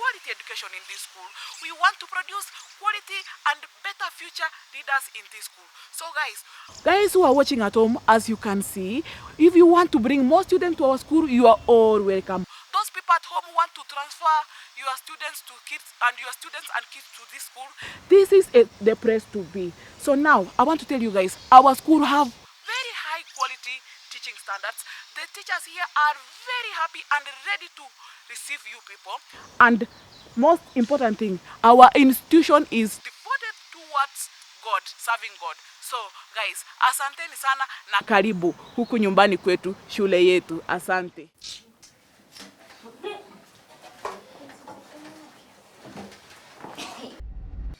quality education in this school. We want to produce quality and better future leaders in this school. So guys who are watching at home, as you can see, if you want to bring more students to our school, you are all welcome. Those people at home who want to transfer your students to kids and kids to this school, this is the place to be. So now I want to tell you guys, our school have very high quality teaching standards. The teachers here are very happy and ready to receive you people. And most important thing, our institution is devoted towards God, serving God. So guys, asanteni sana na karibu huku nyumbani kwetu, shule yetu. Asante.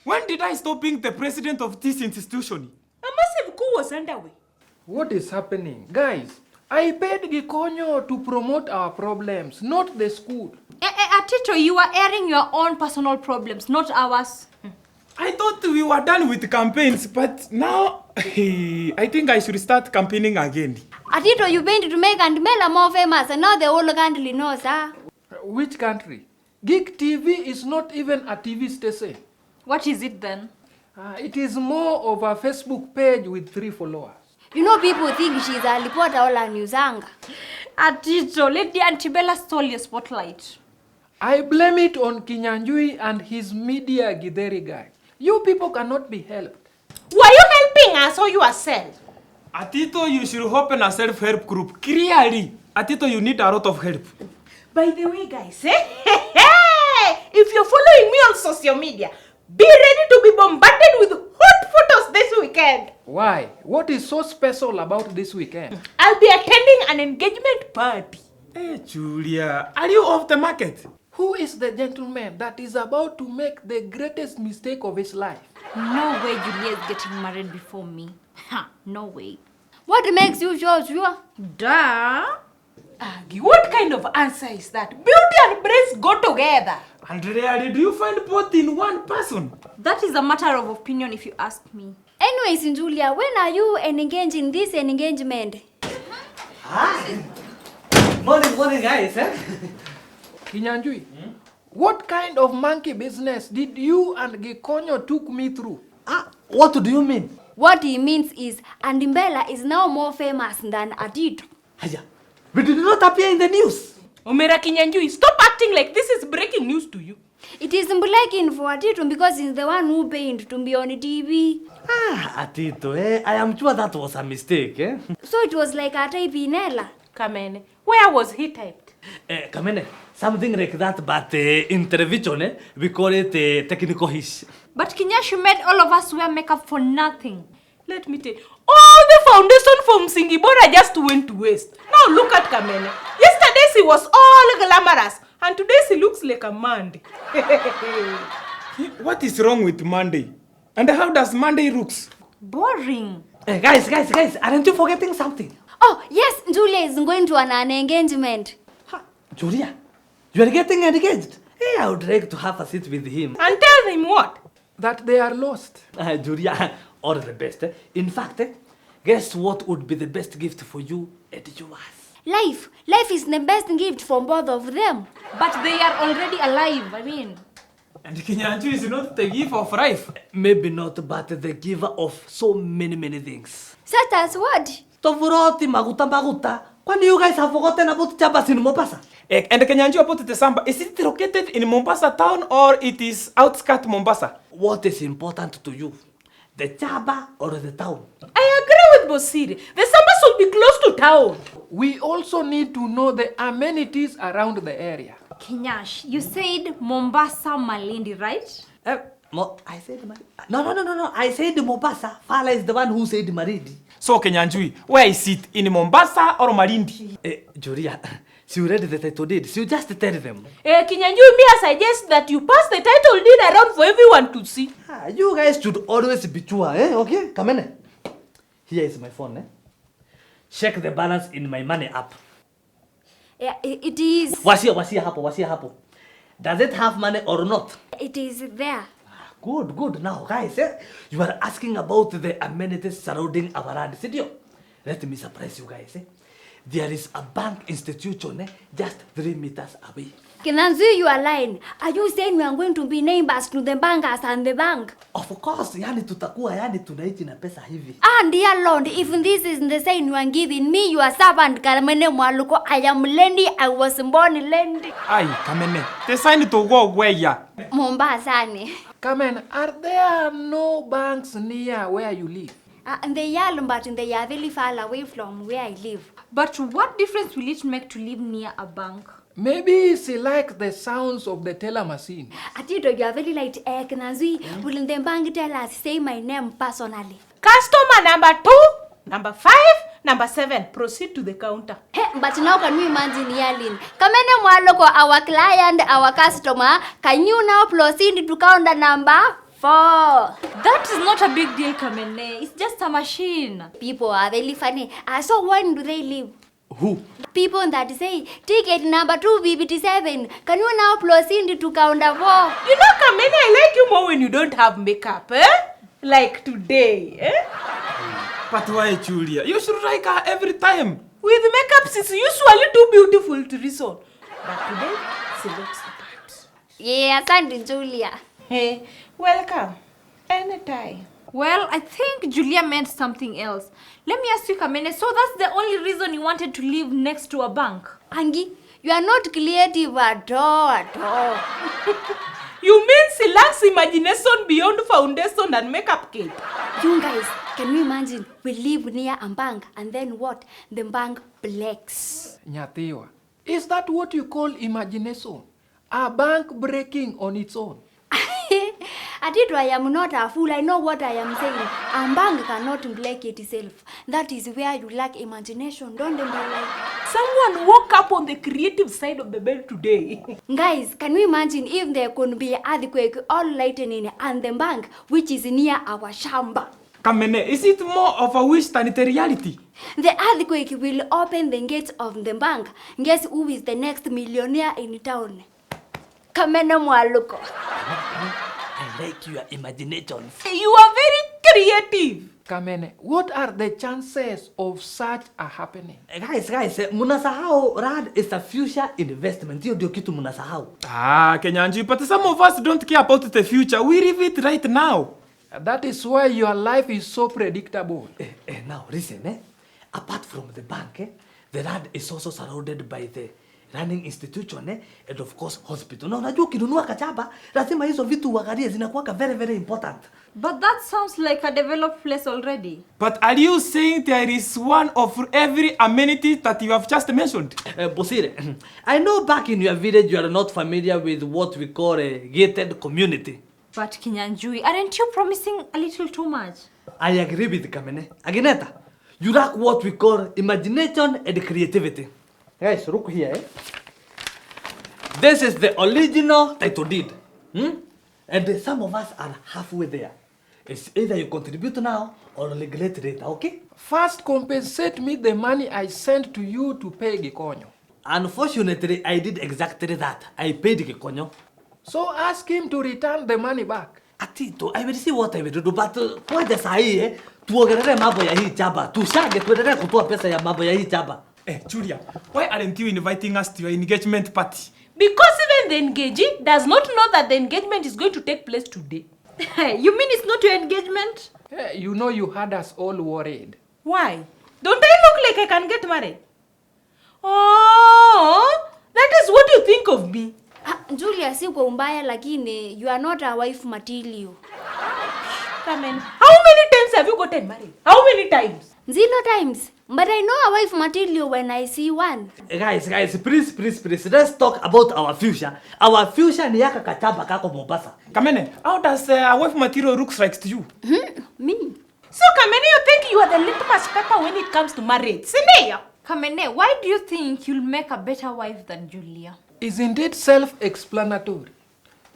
When did I stop being the president of this institution? A massive coup was underway. What is happening? Guys, I paid Gikonyo to promote our problems, not the school. Atito, you are airing your own personal problems, not ours. I thought we were done with campaigns, but now I think I should start campaigning again. Atito, you went to make Andmela more famous and now the whole country knows, huh? Which country? Geek TV is not even a TV station. What is it then? It is more of a Facebook page with 3 followers. You know, people think she's a reporter all a newsanga. Atito, let the Antibella stole your spotlight. I blame it on Kinyanjui and his media Githeri guy. You people cannot be helped. Were you helping us or yourself? Atito, you should open a self-help group. Clearly, Atito, you need a lot of help. By the way, guys, if you're following me on social media, be ready to be bombarded with hot photos this weekend. Why? What is so special about this weekend? I'll be attending an engagement party. Hey, Julia, are you off the market? Who is the gentleman that is about to make the greatest mistake of his life? No way Julia is getting married before me. Ha, no way. What makes you sure? Duh. Agi, what kind of answer is that? Beauty and brains go together. Andrea, do you find both in one person? That is a matter of opinion if you ask me. Anyways, Julia, when are you engaged in this engagement? Hi. Morning guys. Kinyanjui, what kind of monkey business did you and Gikonyo took me through? What do you mean? What he means is Andimbela is now more famous than Atito. Aya, but did not appear in the news. Omera Kinyanjui, stop acting like this is breaking news to you. It is breaking for Atito because he's the one who paid to be on TV. Atito, I am sure that was a mistake, So it was like a type Inella. Kamene, where was he typed? Kamene, something like that, but in television, we call it technical hish. But Kinyashi made all of us wear makeup for nothing. Let me tell you, all the foundation from Singibora just went to waste. Now look at Kamene. Yesterday she was all glamorous, and today she looks like a Monday. What is wrong with Monday? And how does Monday looks? Boring. Guys, aren't you forgetting something? Oh, yes, Julia is going to an engagement. Julia, you are getting engaged? Hey, I would like to have a seat with him. And tell him what? That they are lost. Julia, all the best. In fact, guess what would be the best gift for you and yours? Life. Life is the best gift from both of them. But they are already alive, I mean. And Kinyanju is not the gift of life. Maybe not, but the giver of so many things. Such as what? Tofuroti maguta. When you guys have forgotten about Chabas in Mombasa? And Kinyanju about the Samba, is it located in Mombasa town or it is outskirts Mombasa? What is important to you? The Chaba or the town? I agree Bosiri. The Sambas will be close to town. We also need to know the amenities around the area. Kinyash, you said Mombasa, Malindi, right? I said Maridi. No. I said Mombasa. Fala is the one who said Maridi. So Kenyanjui, where is it? In Mombasa or Malindi? Julia, she read the title deed. She just tell them. Kinyanju, me I suggest that you pass the title deed around for everyone to see. You guys should always be sure, Okay, come in. Here is my phone, Check the balance in my money app. Yeah, it is. Wasi hapo. Does it have money or not? It is there. Good. Now, guys, you are asking about the amenities surrounding our land city. Let me surprise you guys. There is a bank institution just 3 meters away. Kinanzu, you are lying. Are you saying we are going to be neighbors to the bankers and the bank? Of course, yani tutakuwa tunaishi na pesa hivi. And dear Lord, if this is the sign you are giving me, your servant Kamene Mwaluko, I am Lendi, I was born Lendi. Aye, Kamene. The sign to go where ya? Mombasa ni. Kamen, are there no banks near where you live? They are, but they are very far away from where I live. But what difference will it make to live near a bank? Maybe she likes the sounds of the teller machine. Atito, you are very light. Kinanzu, will the bank tell us, say my name personally? Customer number 2, number 5, number 7. Proceed to the counter. Hey, but now can we imagine Yalin? Kamene Mwaloko, our client, our customer, can you now proceed to counter number 4? That is not a big deal, Kamene. It's just a machine. People are very funny. So when do they leave? Who? People that say, ticket number 2, BBT7. Can you now proceed to counter 4? You know, Kamene, I like you more when you don't have makeup, Like today, But why, Julia? You should like her every time. With makeup, she's usually too beautiful to reason. But today, she looks apart. Yeah, Sandy Julia. Hey, welcome. Anytime. Well, I think Julia meant something else. Let me ask you, Kamene, so that's the only reason you wanted to live next to a bank? Angie, you are not creative at all. You mean she lacks imagination beyond foundation and makeup kit? You guys, can you imagine? We live near a bank and then what? The bank breaks. Nyatiwa, is that what you call imagination? A bank breaking on its own? Atito, I am not a fool. I know what I am saying. A bank cannot break itself. That is where you lack imagination, don't you? Someone woke up on the creative side of the bed today. Guys, can you imagine if there could be earthquake or lightning and the bank which is near our shamba? Kamene, is it more of a wish than it a reality? The earthquake will open the gates of the bank. Guess who is the next millionaire in town? Kamene Mwaluko. I like your imagination. You are very creative. Kamene, what are the chances of such a happening? Guys, munasahau RAD is a future investment. Hiyo ndio kitu munasahau. Kenyanji, but some of us don't care about the future. We live it right now. That is why your life is so predictable. Now, listen, apart from the bank, the RAD is also surrounded by the running institution, and of course hospital. Na unajua ukinunua kachaba, lazima hizo vitu uangalie zinakuwa very, very important. But that sounds like a developed place already. But are you saying there is one of every amenity that you have just mentioned? Bosire, I know back in your village you are not familiar with what we call a gated community. But Kinyanjui, aren't you promising a little too much? I agree with Kamene. Agineta, you lack what we call imagination and creativity. Guys, look here. This is the original title deed. And some of us are halfway there. It's either you contribute now or regulate later, okay? First, compensate me the money I sent to you to pay Gikonyo. Unfortunately, I did exactly that. I paid Gikonyo. So ask him to return the money back. Atito, I will see what I will do, but moja sahi, tuongelee mambo ya hii chaba. Tushage tuendelee kutoa pesa ya mambo ya hii chaba. Julia, why aren't you inviting us to your engagement party? Because even the engagee does not know that the engagement is going to take place today. You mean it's not your engagement? Hey, you know you had us all worried. Why? Don't I look like I can get married? Oh, that is what you think of me. Julia, si kwa umbaya lakini you are not a wife material. Come in. How many times have you gotten married? How many times? Zero times. But I know a wife material when I see one. Guys, please. Let's talk about our future. Our future ni yaka kachaba kako Mombasa. Kamene, how does wife material looks like to you? Me. So, Kamene, you think you are the litmus paper when it comes to marriage? Sineo? Kamene, why do you think you'll make a better wife than Julia? Isn't it self-explanatory?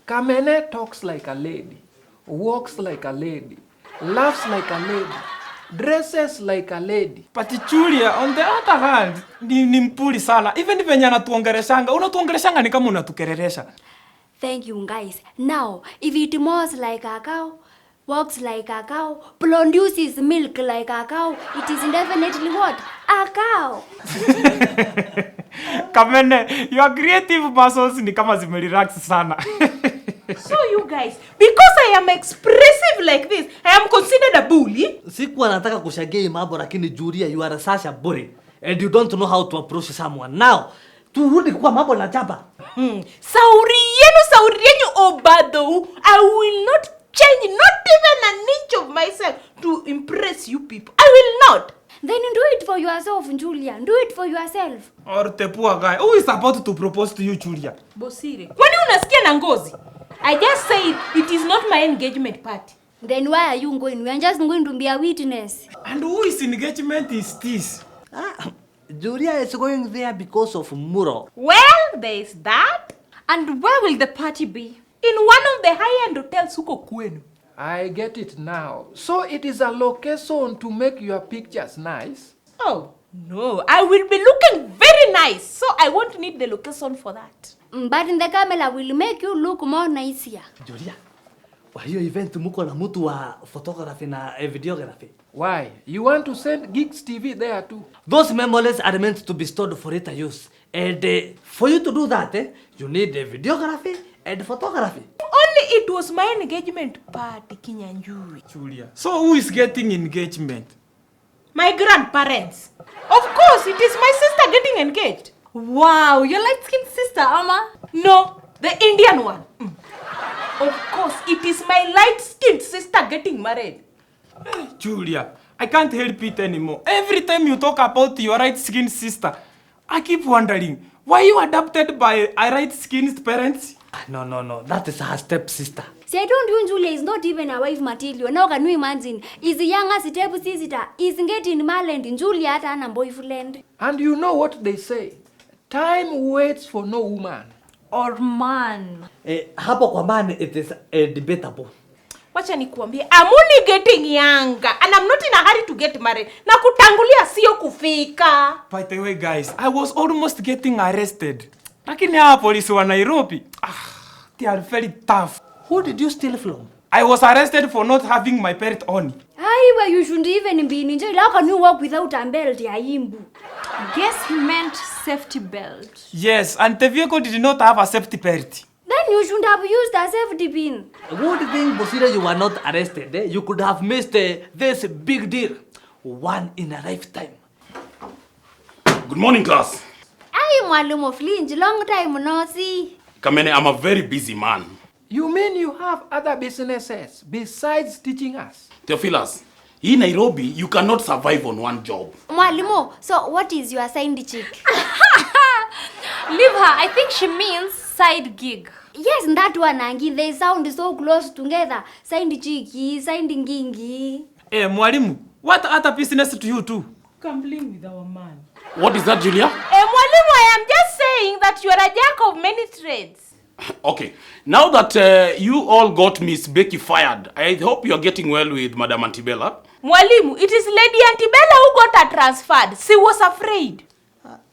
Kamene talks like a lady, walks like a lady, laughs like a lady, dresses like a lady. But Julia, on the other hand, ni mpuli sana. Even venye anatuongeleshanga, unatuongeleshanga ni kama unatukereresha. Thank you, guys. Now, if it mows like a cow, walks like a cow, produces milk like a cow, it is definitely what? A cow. Kamene, your creative muscles ni kama zimerelax sana. So you guys, because I am expressive like this, I am considered a bully? Sikuwa nataka kushagia mambo lakini Julia, you are such a bully and you don't know how to approach someone. Now, turudi kwa mambo na chapa. Sauri yenu obado. I will not change not even an inch of myself to impress you people. I will not. Then do it for yourself, Julia. Do it for yourself. Or the poor guy. Who is about to propose to you, Julia? Bosire. Kwani unasikia na ngozi? I just said it is not my engagement party. Then why are you going? We are just going to be a witness. And who is engagement is this? Julia is going there because of Muro. Well, there is that. And where will the party be? In one of the high-end hotels huko kwenu. I get it now. So it is a location to make your pictures nice? Oh, no. I will be looking very nice. So I won't need the location for that. But in the camera will make you look more nicer. Julia, kwa hiyo event muko na mtu wa photography na videography. Why? You want to send Geeks TV there too? Those memories are meant to be stored for later use. And for you to do that, you need videography and photography. Only it was my engagement party, Kinyanjui. Julia. So who is getting engagement? My grandparents. Of course, it is my sister getting engaged. Wow, your light-skinned sister, Ama. No, the Indian one. Of course, it is my light-skinned sister getting married. Julia, I can't help it anymore. Every time you talk about your right-skinned sister, I keep wondering, were you adopted by a right-skinned parents? No. That is her step-sister. See, I don't think Julia is not even a wife material. Now can you imagine? Is the younger step-sister is getting married in Julia and a boyfriend. And you know what they say? Time waits for no woman. Or man. Hapo kwa man, it is debatable. Wacha nikuambie, I'm only getting younger and I'm not in a hurry to get married. Na kutangulia sio kufika. By the way, guys, I was almost getting arrested. Lakini hawa polisi wa Nairobi, they are very tough. Who did you steal from? I was arrested for not having my belt on. Well, you shouldn't even be in jail. How can you walk without a belt, ya imbu? Guess he meant safety belt. Yes, and the vehicle did not have a safety belt. Then you shouldn't have used a safety pin. Good thing, Bosira, you were not arrested. You could have missed this big deal. One in a lifetime. Good morning, class. I am Mwalimu Flinch. Long time no see. Kamene, I'm a very busy man. You mean you have other businesses besides teaching us? Theophilus, in Nairobi, you cannot survive on one job. Mwalimu, so what is your side chick? Leave her. I think she means side gig. Yes, that one, Angi. They sound so close together. Side cheeky, side ngingi. Mwalimu, what other business do you do? Gambling with our man. What is that, Julia? Mwalimu, I am just saying that you are a jack of many trades. Okay, now that you all got Miss Becky fired, I hope you're getting well with Madam Antibella. Mwalimu, it is Lady Antibella who got her transferred. She was afraid.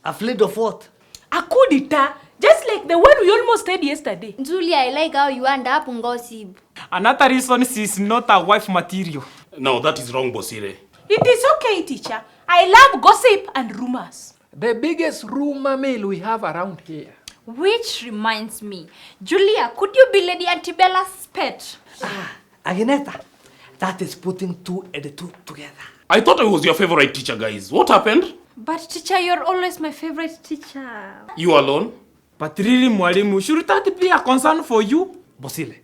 Afraid of what? A coup d'etat, just like the one we almost had yesterday. Julia, I like how you end up in gossip. Another reason she's not a wife material. No, that is wrong, Bosire. It is okay, teacher. I love gossip and rumors. The biggest rumor mill we have around here. Which reminds me, Julia, could you be Lady Antibella's pet? Agneta, that is putting two and two together. I thought I was your favorite teacher, guys. What happened? But teacher, you're always my favorite teacher. You alone? But really, Mwalimu, should that be a concern for you? Bosile,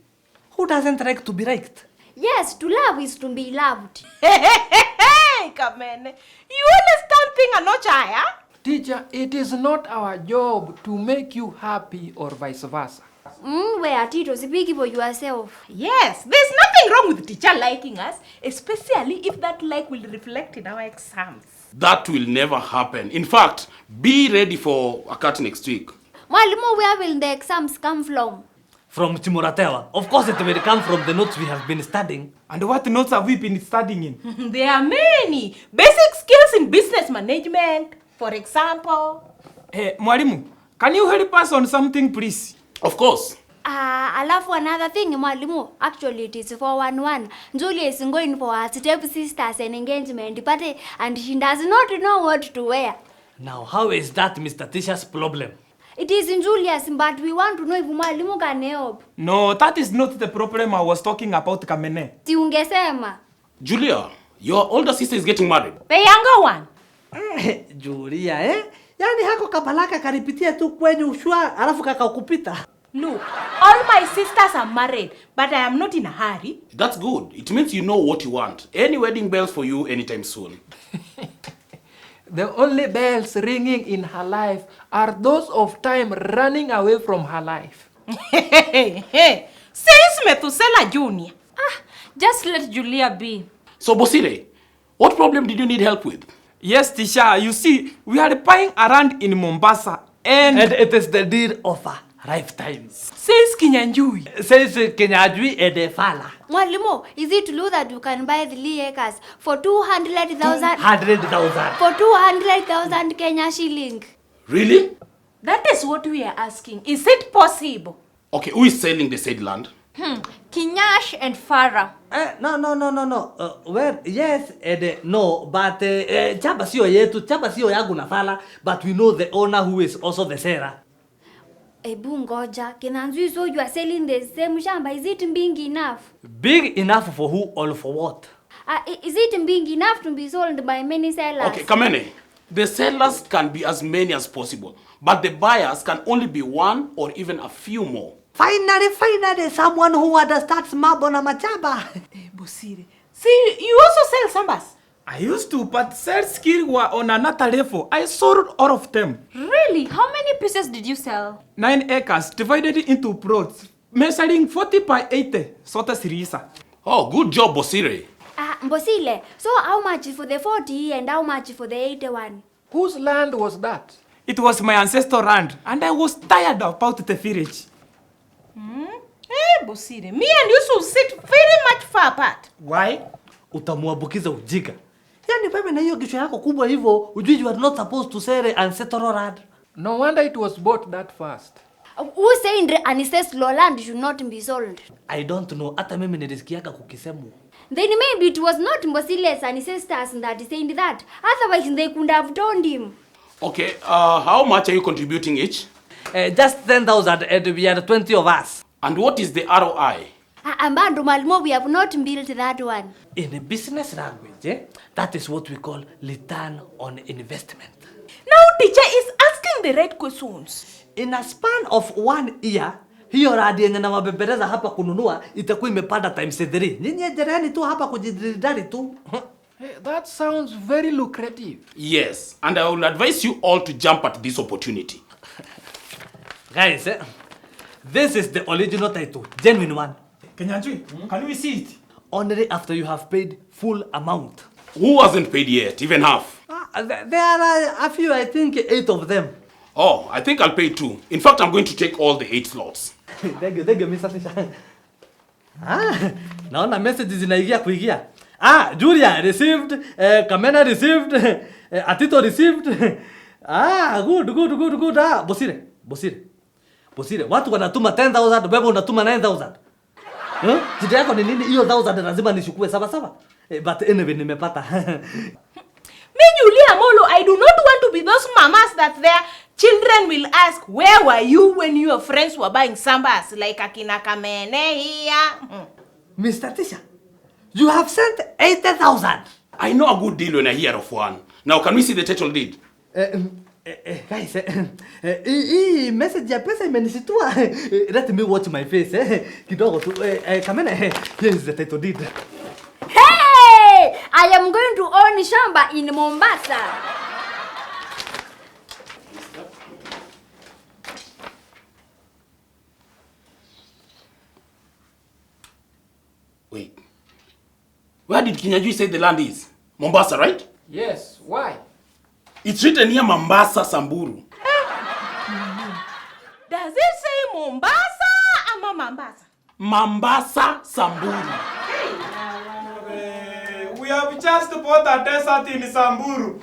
who doesn't like to be liked? Yes, to love is to be loved. Hey, come Kamene. You understand thing a notch higher? Teacher, it is not our job to make you happy or vice versa. Where Tito, speak for yourself. Yes, there's nothing wrong with teacher liking us, especially if that like will reflect in our exams. That will never happen. In fact, be ready for a cut next week. Mwalimu, where will the exams come from? From Chimoratewa. Of course it will come from the notes we have been studying. And what notes have we been studying in? There are many. Basic skills in business management, for example. Hey, Mwalimu, can you help us on something, please? Of course. Alafu another thing, Mwalimu. Actually, it is 411. Julia is going for her stepsister's engagement party and she does not know what to wear. Now, how is that Mr. Tisha's problem? It is in Julius, but we want to know if Mwalimu can help. No, that is not the problem I was talking about, Kamene. Si ungesema. Julia, your older sister is getting married. The younger one. Julia, Yani hako kapalaka karipitia tu kwenye ushua, alafu kakakupita. Look, all my sisters are married, but I am not in a hurry. That's good. It means you know what you want. Any wedding bells for you anytime soon. The only bells ringing in her life are those of time running away from her life. Says Methuselah Jr. Just let Julia be. So, Bosire, what problem did you need help with? Yes, Tisha, you see, we are buying around in Mombasa and it is the deal of a lifetime. Says Kinyanjui. Says Kenyajui Edefala. Mwalimu, is it true that you can buy 3 acres for 200,000? 100,000. For 200,000 Kenya shilling. Really? That is what we are asking. Is it possible? Okay, who is selling the said land? Kinyash and Farah. No. Well, yes and no, but chamba sio yetu, chamba sio yangu na Fala, but we know the owner who is also the seller. Ebu ngoja, Kinanzui, so you are selling the same shamba. Is it big enough? Big enough for who or for what? Is it big enough to be sold by many sellers? Okay, Kamene. The sellers can be as many as possible, but the buyers can only be one or even a few more. Finally, someone who understands Mabo na Machaba. Bosire. See, you also sell sambas? I used to, but sales skill were on another level. I sold all of them. Really? How many pieces did you sell? 9 acres divided into plots, measuring 40 by 80. Sota Sirisa. Oh, good job, Bosire. Mbosile, so how much for the 40 and how much for the 81? Whose land was that? It was my ancestor land, and I was tired about the village. Bosire, me and you should sit very much far apart. Why? Utamuambukiza ujinga. Yani wewe na hiyo kichwa yako kubwa hivyo, ujui you are not supposed to sell ancestral land. No wonder it was bought that fast. Who said ancestral land should not be sold? I don't know, hata mimi nilisikiaga kukisemu. Then maybe it was not Mbosile's ancestors that said that. Otherwise they could have told him. Okay, how much are you contributing each? Just 10,000 and we are 20 of us. And what is the ROI? Ambando Malmo, we have not built that one. In a business language, that is what we call return on investment. Now teacher is asking the right questions. In a span of 1 year, hiyo radi yenye nawabembeleza hapa kununua itakuwa imepanda times 3. Nyinyi jirani tu hapa kujidari tu. Hey, that sounds very lucrative. Yes, and I will advise you all to jump at this opportunity. Guys, this is the original title, genuine one. Kenyanjui, can we see it? Only after you have paid full amount. Who hasn't paid yet, even half? There are a few, I think 8 of them. Oh, I think I'll pay 2. In fact, I'm going to take all the 8 slots. Thank you, Mr. Tisha. Naona messages zinaingia kuingia. Julia received, Kamena received, Atito received. Good. Bosire, watu wanatuma 10,000, wewe unatuma 9,000. Jida yako ni nini? Hiyo 1,000 lazima nishukue sawa. But anyway nimepata. Me, Julia Molo, I do not want to be those mamas that their children will ask, where were you when your friends were buying sambas like Akina Kamene here? Mr. Tisha, you have sent 80,000. I know a good deal when I hear of one. Now, can we see the title deed? Guys, hii message ya pesa imenisitua. Let me watch my face. Kidogo tu. Kamene, here is the title deed. Hey! I am going to own shamba shamba in Mombasa. Wait. Where did Kinyajui say the land is? Mombasa, right? Yes, why? It's written here Mombasa, Samburu. Does it say Mombasa ama Mombasa? Mombasa, Samburu. We have just bought a desert in Samburu.